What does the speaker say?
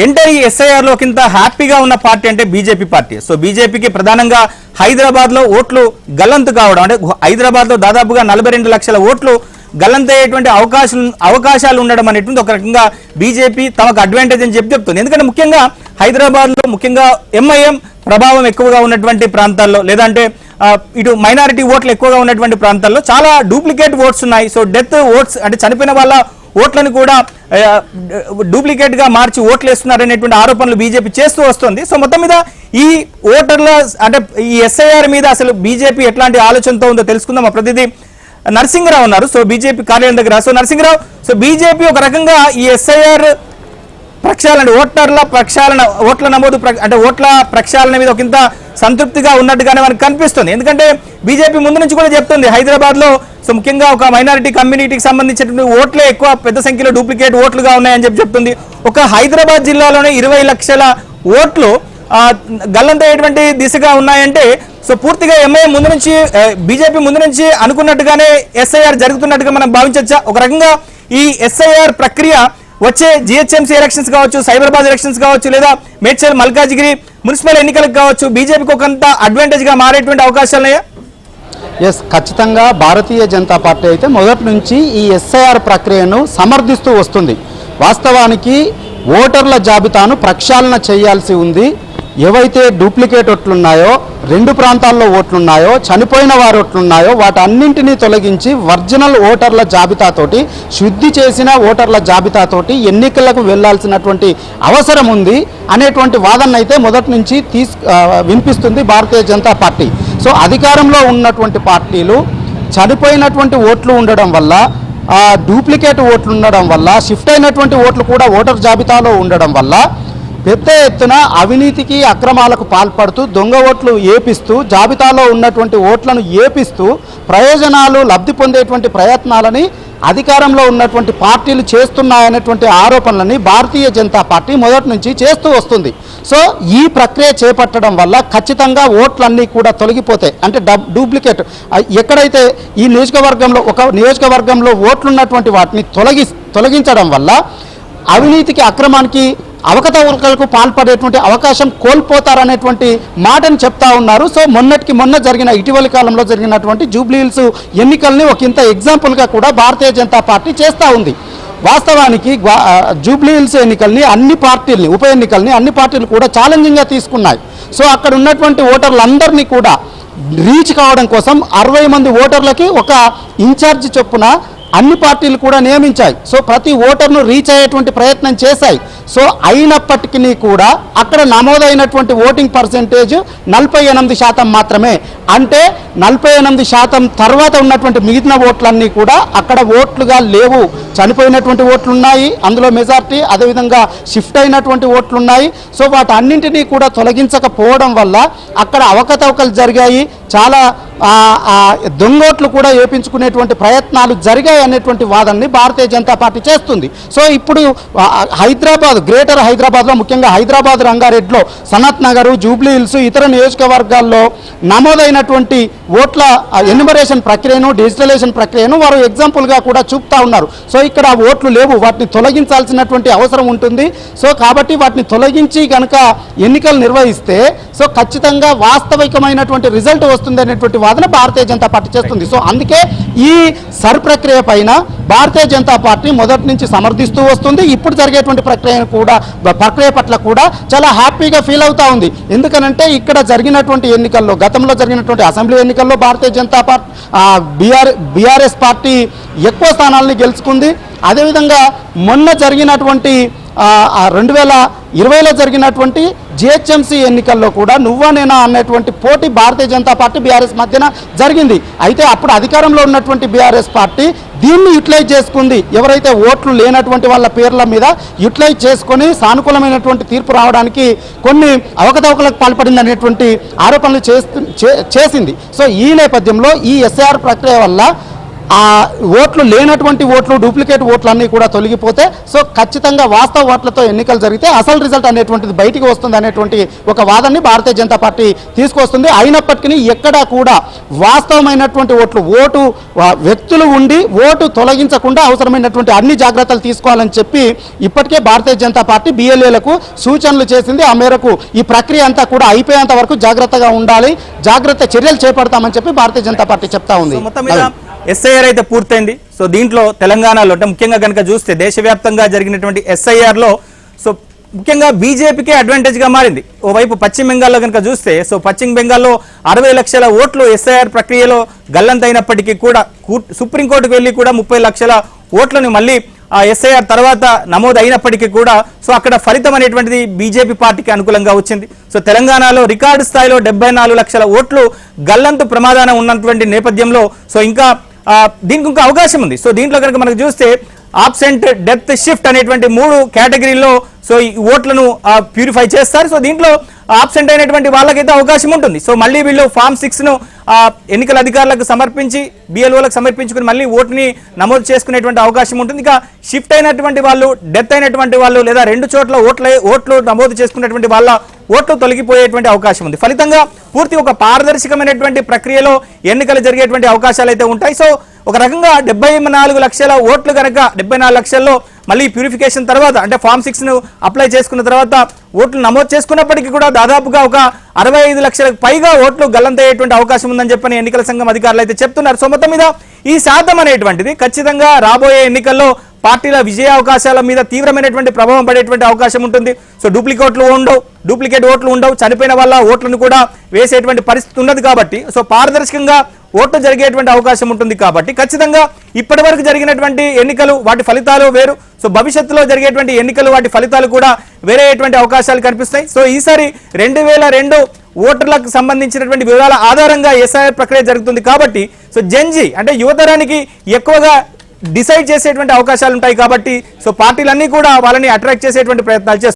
Enter ఈ SIR లో కింద హ్యాపీగా ఉన్న పార్టీ అంటే బీజేపీ పార్టీ. సో బీజేపీకి ప్రధానంగా హైదరాబాద్ లో ఓట్లు గల్లంతు కావడం, అంటే హైదరాబాద్ లో దాదాపుగా 42 లక్షల ఓట్లు గల్లంతయ్యేటువంటి అవకాశాలు ఉండడం అనేటువంటి ఒక రకంగా బీజేపీ తమకు అడ్వాంటేజ్ అని చెప్తుంది. ఎందుకంటే ముఖ్యంగా హైదరాబాద్ లో ముఖ్యంగా ఎంఐఎం ప్రభావం ఎక్కువగా ఉన్నటువంటి ప్రాంతాల్లో, లేదంటే ఇటు మైనారిటీ ఓట్లు ఎక్కువగా ఉన్నటువంటి ప్రాంతాల్లో చాలా డూప్లికేట్ ఓట్స్ ఉన్నాయి. సో డెత్ ఓట్స్ అంటే చనిపోయిన వాళ్ళ ఓట్లను కూడా డూప్లికేట్ గా మార్చి ఓట్లు వేస్తున్నారనేటువంటి ఆరోపణలు బీజేపీ చేస్తూ వస్తుంది. సో మొత్తం మీద ఈ ఓటర్ల అంటే ఈ ఎస్ఐఆర్ మీద అసలు బీజేపీ ఎట్లాంటి ఆలోచనతో ఉందో తెలుసుకుందాం. మా ప్రతినిధి నరసింహరావు ఉన్నారు సో బీజేపీ కార్యాలయం దగ్గర. సో నరసింహరావు, సో బీజేపీ ఒక రకంగా ఈ ఎస్ఐఆర్ ప్రక్షాళన ఓట్ల నమోదు అంటే ఓట్ల ప్రక్షాళన మీద ఒకంత సంతృప్తిగా ఉన్నట్టుగానే మనకు కనిపిస్తుంది. ఎందుకంటే బీజేపీ ముందు నుంచి కూడా చెప్తుంది హైదరాబాద్ లో సో ముఖ్యంగా ఒక మైనారిటీ కమ్యూనిటీకి సంబంధించినటువంటి ఓట్లే ఎక్కువ పెద్ద సంఖ్యలో డూప్లికేట్ ఓట్లుగా ఉన్నాయని చెప్తుంది. ఒక హైదరాబాద్ జిల్లాలోనే 20 లక్షల ఓట్లు గల్లంతయ్యేటువంటి దిశగా ఉన్నాయంటే సో పూర్తిగా ఎంఐఎం ముందు నుంచి బీజేపీ ముందు నుంచి అనుకున్నట్టుగానే ఎస్ఐఆర్ జరుగుతున్నట్టుగా మనం భావించవచ్చా? ఒక రకంగా ఈ ఎస్ఐఆర్ ప్రక్రియ వచ్చే జిహెచ్ఎంసీ ఎలక్షన్స్ కావచ్చు, సైబరాబాద్ ఎలక్షన్స్ కావచ్చు, లేదా మేడ్చల్ మల్కాజిగిరి మున్సిపల్ ఎన్నికలకు కావచ్చు, బీజేపీకి ఒకంత అడ్వాంటేజ్ గా మారేటువంటి అవకాశాలున్నాయా? ఎస్, ఖచ్చితంగా భారతీయ జనతా పార్టీ అయితే మొదటి నుంచి ఈ ఎస్ఐఆర్ ప్రక్రియను సమర్థిస్తూ వస్తుంది. వాస్తవానికి ఓటర్ల జాబితాను ప్రక్షాళన చేయాల్సి ఉంది. ఏవైతే డూప్లికేట్ ఓట్లున్నాయో, 2 ప్రాంతాల్లో ఓట్లున్నాయో, చనిపోయిన వారు ఓట్లున్నాయో వాటన్నింటినీ తొలగించి ఒరిజినల్ ఓటర్ల జాబితాతోటి, శుద్ధి చేసిన ఓటర్ల జాబితాతోటి ఎన్నికలకు వెళ్లాల్సినటువంటి అవసరం ఉంది అనేటువంటి వాదన అయితే మొదటి నుంచి వినిపిస్తుంది భారతీయ జనతా పార్టీ. సో అధికారంలో ఉన్నటువంటి పార్టీలు చనిపోయినటువంటి ఓట్లు ఉండడం వల్ల, డూప్లికేట్ ఓట్లు ఉండడం వల్ల, షిఫ్ట్ అయినటువంటి ఓట్లు కూడా ఓటర్ జాబితాలో ఉండడం వల్ల పెద్ద ఎత్తున అవినీతికి అక్రమాలకు పాల్పడుతూ దొంగ ఓట్లు ఏపిస్తూ జాబితాలో ఉన్నటువంటి ఓట్లను ఏపిస్తూ ప్రయోజనాలు లబ్ధి పొందేటువంటి ప్రయత్నాలని అధికారంలో ఉన్నటువంటి పార్టీలు చేస్తున్నాయనేటువంటి ఆరోపణలని భారతీయ జనతా పార్టీ మొదటి నుంచి చేస్తూ వస్తుంది. సో ఈ ప్రక్రియ చేపట్టడం వల్ల ఖచ్చితంగా ఓట్లన్నీ కూడా తొలగిపోతాయి. అంటే డూప్లికేట్ ఎక్కడైతే ఈ నియోజకవర్గంలో ఒక నియోజకవర్గంలో ఓట్లున్నటువంటి వాటిని తొలగించడం వల్ల అవినీతికి అక్రమానికి అవకతవకలకు పాల్పడేటువంటి అవకాశం కోల్పోతారనేటువంటి మాటను చెప్తా ఉన్నారు. సో మొన్న జరిగిన ఇటీవలి కాలంలో జరిగినటువంటి జూబ్లీహిల్స్ ఎన్నికల్ని ఒక ఇంత ఎగ్జాంపుల్గా కూడా భారతీయ జనతా పార్టీ చేస్తూ ఉంది. వాస్తవానికి జూబ్లీహిల్స్ ఎన్నికల్ని ఉప ఎన్నికల్ని అన్ని పార్టీలు కూడా ఛాలెంజింగ్గా తీసుకున్నాయి. సో అక్కడ ఉన్నటువంటి ఓటర్లందరినీ కూడా రీచ్ కావడం కోసం 60 మంది ఓటర్లకి ఒక ఇన్ఛార్జి చొప్పున అన్ని పార్టీలు కూడా నియమించాయి. సో ప్రతి ఓటర్ను రీచ్ అయ్యేటువంటి ప్రయత్నం చేశాయి. సో అయినప్పటికీ కూడా అక్కడ నమోదైనటువంటి ఓటింగ్ పర్సెంటేజ్ 48% మాత్రమే. అంటే 48% తర్వాత ఉన్నటువంటి మిగిలిన ఓట్లన్నీ కూడా అక్కడ ఓట్లుగా లేవు. చనిపోయినటువంటి ఓట్లున్నాయి, అందులో మెజార్టీ, అదేవిధంగా షిఫ్ట్ అయినటువంటి ఓట్లున్నాయి. సో వాటన్నింటినీ కూడా తొలగించకపోవడం వల్ల అక్కడ అవకతవకలు జరిగాయి. చాలా దొంగోట్లు కూడా వేపించుకునేటువంటి ప్రయత్నాలు జరిగాయి అనేటువంటి వాదనని భారతీయ జనతా పార్టీ చేస్తుంది. సో ఇప్పుడు గ్రేటర్ హైదరాబాద్లో ముఖ్యంగా హైదరాబాద్ రంగారెడ్డిలో సనత్ నగర్, జూబ్లీహిల్స్, ఇతర నియోజకవర్గాల్లో నమోదైనటువంటి ఓట్ల ఎన్యుమరేషన్ ప్రక్రియను, డిజిటలైజేషన్ ప్రక్రియను వారు ఎగ్జాంపుల్గా కూడా చూపుతా ఉన్నారు. సో ఇక్కడ ఓట్లు లేవు, వాటిని తొలగించాల్సినటువంటి అవసరం ఉంటుంది. సో కాబట్టి వాటిని తొలగించి కనుక ఎన్నికలు నిర్వహిస్తే సో ఖచ్చితంగా వాస్తవికమైనటువంటి రిజల్ట్ వస్తుంది అనేటువంటి వాదన భారతీయ జనతా పార్టీ చేస్తుంది. సో అందుకే ఈ ప్రక్రియ పైన భారతీయ జనతా పార్టీ మొదటి నుంచి సమర్థిస్తూ వస్తుంది. ఇప్పుడు జరిగేటువంటి ప్రక్రియ పట్ల కూడా చాలా హ్యాపీగా ఫీల్ అవుతా ఉంది. ఎందుకనంటే ఇక్కడ జరిగినటువంటి ఎన్నికల్లో, గతంలో జరిగినటువంటి అసెంబ్లీ ఎన్నికల్లో Bharatiya Janata party BRS party ఎక్కువ స్థానాలని గెలుచుకుంది. అదేవిధంగా మొన్న జరిగినటువంటి 2020లో జరిగినటువంటి జిహెచ్ఎంసీ ఎన్నికల్లో కూడా నువ్వా నేనా అన్నటువంటి పోటీ భారతీయ జనతా పార్టీ బీఆర్ఎస్ మధ్యన జరిగింది. అయితే అప్పుడు అధికారంలో ఉన్నటువంటి బీఆర్ఎస్ పార్టీ దీన్ని యూటిలైజ్ చేసుకుంది. ఎవరైతే ఓట్లు లేనటువంటి వాళ్ళ పేర్ల మీద యూటిలైజ్ చేసుకొని సానుకూలమైనటువంటి తీర్పు రావడానికి కొన్ని అవకతవకలకు పాల్పడింది అనేటువంటి ఆరోపణలు చేసింది. సో ఈ నేపథ్యంలో ఈ ఎస్ఐఆర్ ప్రక్రియ వల్ల ఆ ఓట్లు లేనటువంటి ఓట్లు, డూప్లికేట్ ఓట్లు అన్నీ కూడా తొలగిపోతే సో ఖచ్చితంగా వాస్తవ ఓట్లతో ఎన్నికలు జరిగితే అసలు రిజల్ట్ అనేటువంటిది బయటికి వస్తుంది అనేటువంటి ఒక వాదాన్ని భారతీయ జనతా పార్టీ తీసుకొస్తుంది. అయినప్పటికీ ఎక్కడా కూడా వాస్తవమైనటువంటి ఓటు వ్యక్తులు ఉండి ఓటు తొలగించకుండా అవసరమైనటువంటి అన్ని జాగ్రత్తలు తీసుకోవాలని చెప్పి ఇప్పటికే భారతీయ జనతా పార్టీ BLAలకు సూచనలు చేసింది. ఆ మేరకు ఈ ప్రక్రియ అంతా కూడా అయిపోయేంత వరకు జాగ్రత్తగా ఉండాలి, జాగ్రత్త చర్యలు చేపడతామని చెప్పి భారతీయ జనతా పార్టీ చెప్తా ఉంది. SIR అయితే పూర్తయింది. సో దీంట్లో తెలంగాణలో అంటే ముఖ్యంగా కనుక చూస్తే దేశవ్యాప్తంగా జరిగినటువంటి SIR లో సో ముఖ్యంగా బీజేపీకే అడ్వాంటేజ్ గా మారింది. ఓవైపు పశ్చిమ బెంగాల్లో కనుక చూస్తే సో పశ్చిమ బెంగాల్లో 60 లక్షల ఓట్లు SIR ప్రక్రియలో గల్లంతైనప్పటికీ కూడా సుప్రీంకోర్టుకు వెళ్ళి కూడా 30 లక్షల ఓట్లను మళ్ళీ ఆ SIR తర్వాత నమోదు అయినప్పటికీ కూడా సో అక్కడ ఫలితం అనేటువంటిది బీజేపీ పార్టీకి అనుకూలంగా వచ్చింది. సో తెలంగాణలో రికార్డు స్థాయిలో 74 లక్షల ఓట్లు గల్లంతు ప్రమాదాన ఉన్నటువంటి నేపథ్యంలో సో ఇంకా దీనికి ఇంకా అవకాశం ఉంది. సో దీంట్లో కనుక మనకు చూస్తే ఆబ్సెంట్, డెత్, షిఫ్ట్ అనేటువంటి 3 కేటగిరీల్లో సో ఈ ఓట్లను ప్యూరిఫై చేస్తారు. సో దీంట్లో ఆబ్సెంట్ అయినటువంటి వాళ్ళకైతే అవకాశం ఉంటుంది. సో మళ్ళీ వీళ్ళు ఫామ్ 6ను ఎన్నికల అధికారులకు సమర్పించి BLOలకు సమర్పించుకుని మళ్ళీ ఓటుని నమోదు చేసుకునేటువంటి అవకాశం ఉంటుంది. ఇక షిఫ్ట్ అయినటువంటి వాళ్ళు, డెత్ అయినటువంటి వాళ్ళు లేదా 2 చోట్ల ఓట్లు నమోదు చేసుకున్నటువంటి వాళ్ళ ఓట్లు తొలగిపోయేటువంటి అవకాశం ఉంది. ఫలితంగా పూర్తి ఒక పారదర్శకమైనటువంటి ప్రక్రియలో ఎన్నికలు జరిగేటువంటి అవకాశాలు అయితే ఉంటాయి. సో ఒక రకంగా 74 లక్షల ఓట్లు కనుక 74 లక్షల్లో మళ్ళీ ప్యూరిఫికేషన్ తర్వాత అంటే ఫామ్ 6ను అప్లై చేసుకున్న తర్వాత ఓట్లు నమోదు చేసుకున్నప్పటికీ కూడా దాదాపుగా ఒక 65 లక్షలకు పైగా ఓట్లు గల్లంతయ్యేటువంటి అవకాశం ఉందని చెప్పని ఎన్నికల సంఘం అధికారులు అయితే చెప్తున్నారు. సో మొత్తం మీద ఈ శాతం అనేటువంటిది ఖచ్చితంగా రాబోయే ఎన్నికల్లో పార్టీల విజయ అవకాశాల మీద తీవ్రమైనటువంటి ప్రభావం పడేటువంటి అవకాశం ఉంటుంది. సో డూప్లికేట్ ఓట్లు ఉండవు, చనిపోయిన వాళ్ళ ఓట్లను కూడా వేసేటువంటి పరిస్థితి ఉన్నది కాబట్టి సో పారదర్శకంగా ఓట్లు జరిగేటువంటి అవకాశం ఉంటుంది కాబట్టి ఖచ్చితంగా ఇప్పటి వరకు జరిగినటువంటి ఎన్నికలు వాటి ఫలితాలు వేరు. సో భవిష్యత్తులో జరిగేటువంటి ఎన్నికలు వాటి ఫలితాలు కూడా వేరేటువంటి అవకాశాలు కనిపిస్తాయి. సో ఈసారి 2002 ఓటర్లకు సంబంధించినటువంటి వివరాల ఆధారంగా SIR ప్రక్రియ జరుగుతుంది కాబట్టి సో జెన్జీ అంటే యువతరానికి ఎక్కువగా డిసైడ్ చేసేటువంటి అవకాశాలు ఉంటాయి కాబట్టి సో పార్టీలన్నీ కూడా వాళ్ళని అట్రాక్ట్ చేసేటువంటి ప్రయత్నాలు చేస్తాయి.